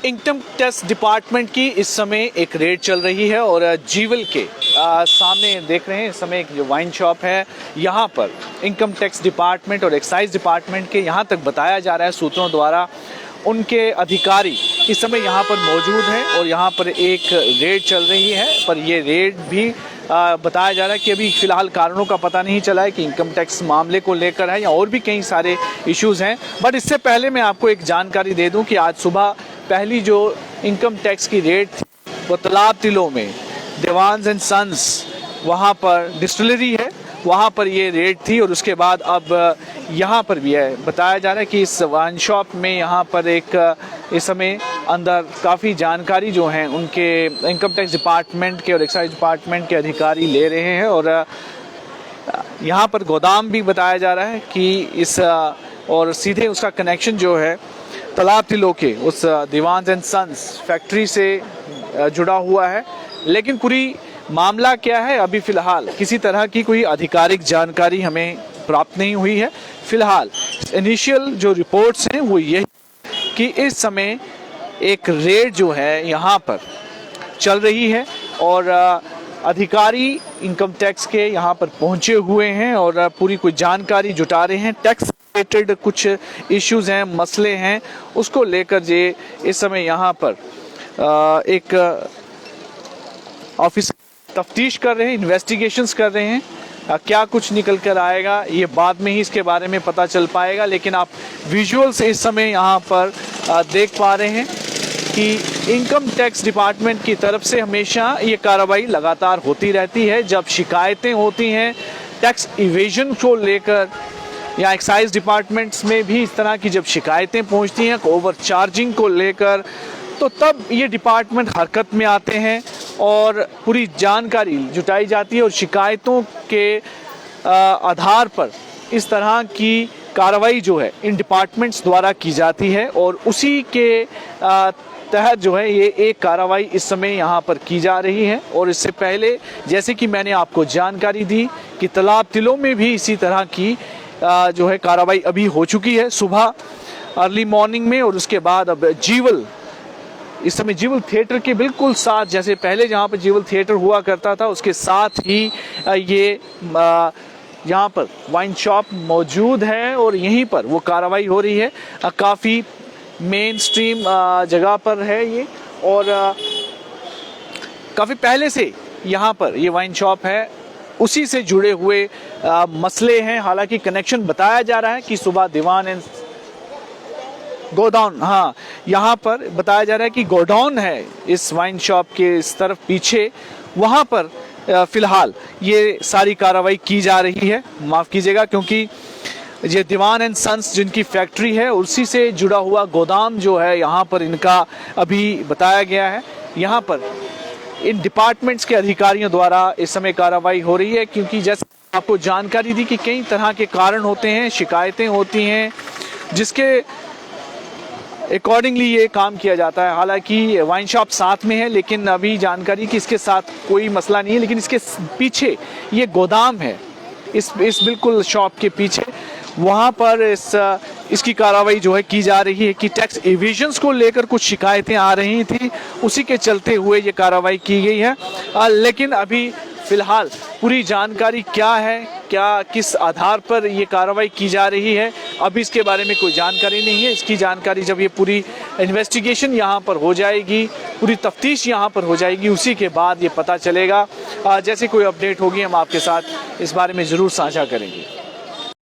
Income tax department की इस समय एक रेड चल रही है और जीवल के सामने देख रहे हैं इस समय एक जो वाइन शॉप है, यहाँ पर इनकम टैक्स डिपार्टमेंट और एक्साइज डिपार्टमेंट के यहाँ तक बताया जा रहा है सूत्रों द्वारा उनके अधिकारी इस समय यहाँ पर मौजूद हैं और यहाँ पर एक रेड चल रही है। पर ये रेड भी बताया जा रहा है कि अभी फ़िलहाल कारणों का पता नहीं चला है कि इनकम टैक्स मामले को लेकर है या और भी कई सारे इश्यूज़ हैं। बट इससे पहले मैं आपको एक जानकारी दे दूं कि आज सुबह पहली जो इनकम टैक्स की रेड थी वो तालाब तिलों में देवांश एंड सन्स वहाँ पर डिस्टिलरी है, वहाँ पर ये रेड थी और उसके बाद अब यहाँ पर भी है। बताया जा रहा है कि इस वाइन शॉप में यहाँ पर एक इस समय अंदर काफ़ी जानकारी जो हैं उनके इनकम टैक्स डिपार्टमेंट के और एक्साइज डिपार्टमेंट के अधिकारी ले रहे हैं और यहाँ पर गोदाम भी बताया जा रहा है कि इस और सीधे उसका कनेक्शन जो है तालाब तिलों के उस दीवान एंड सन्स फैक्ट्री से जुड़ा हुआ है। लेकिन पूरी मामला क्या है अभी फ़िलहाल किसी तरह की कोई आधिकारिक जानकारी हमें प्राप्त नहीं हुई है। फ़िलहाल इनिशियल जो रिपोर्ट्स हैं वो ये कि इस समय एक रेड जो है यहाँ पर चल रही है और अधिकारी इनकम टैक्स के यहाँ पर पहुँचे हुए हैं और पूरी कोई जानकारी जुटा रहे हैं। टैक्स रिलेटेड कुछ इश्यूज हैं, मसले हैं, उसको लेकर जे इस समय यहाँ पर एक ऑफिस तफ्तीश कर रहे हैं, इन्वेस्टिगेशंस कर रहे हैं। क्या कुछ निकल कर आएगा ये बाद में ही इसके बारे में पता चल पाएगा। लेकिन आप विजुअल्स इस समय यहाँ पर देख पा रहे हैं कि इनकम टैक्स डिपार्टमेंट की तरफ से हमेशा ये कार्रवाई लगातार होती रहती है। जब शिकायतें होती हैं टैक्स इवेजन को लेकर या एक्साइज डिपार्टमेंट्स में भी इस तरह की जब शिकायतें पहुंचती हैं ओवर चार्जिंग को लेकर, तो तब ये डिपार्टमेंट हरकत में आते हैं और पूरी जानकारी जुटाई जाती है और शिकायतों के आधार पर इस तरह की कार्रवाई जो है इन डिपार्टमेंट्स द्वारा की जाती है और उसी के तहत जो है ये एक कार्रवाई इस समय यहाँ पर की जा रही है। और इससे पहले जैसे कि मैंने आपको जानकारी दी कि तालाब तिलों में भी इसी तरह की जो है कार्रवाई अभी हो चुकी है सुबह अर्ली मॉर्निंग में। और उसके बाद अब जीवल इस समय जीवल थिएटर के बिल्कुल साथ, जैसे पहले जहाँ पर जीवल थिएटर हुआ करता था उसके साथ ही ये यहाँ पर वाइन शॉप मौजूद है और यहीं पर वो कार्रवाई हो रही है। काफ़ी मेन स्ट्रीम जगह पर है ये और काफ़ी पहले से यहाँ पर ये वाइन शॉप है, उसी से जुड़े हुए मसले हैं। हालांकि कनेक्शन बताया जा रहा है कि सुबह दीवान एंड गोडाउन, हाँ यहाँ पर बताया जा रहा है कि गोडाउन है इस वाइन शॉप के इस तरफ पीछे, वहाँ पर फ़िलहाल ये सारी कार्रवाई की जा रही है। माफ़ कीजिएगा क्योंकि ये दीवान एंड सन्स जिनकी फैक्ट्री है उसी से जुड़ा हुआ गोदाम जो है यहाँ पर इनका अभी बताया गया है। यहाँ पर इन डिपार्टमेंट्स के अधिकारियों द्वारा इस समय कार्रवाई हो रही है क्योंकि जैसे आपको जानकारी दी कि कई तरह के कारण होते हैं, शिकायतें होती हैं जिसके अकॉर्डिंगली ये काम किया जाता है। हालांकि वाइन शॉप साथ में है लेकिन अभी जानकारी कि इसके साथ कोई मसला नहीं है, लेकिन इसके पीछे ये गोदाम है, इस बिल्कुल शॉप के पीछे वहाँ पर इसकी कार्रवाई जो है की जा रही है कि टैक्स इवेजन्स को लेकर कुछ शिकायतें आ रही थी, उसी के चलते हुए ये कार्रवाई की गई है। लेकिन अभी फ़िलहाल पूरी जानकारी क्या है, क्या किस आधार पर ये कार्रवाई की जा रही है, अभी इसके बारे में कोई जानकारी नहीं है। इसकी जानकारी जब ये पूरी इन्वेस्टिगेशन यहाँ पर हो जाएगी, पूरी तफ्तीश यहाँ पर हो जाएगी, उसी के बाद ये पता चलेगा। जैसे कोई अपडेट होगी हम आपके साथ इस बारे में ज़रूर साझा करेंगे।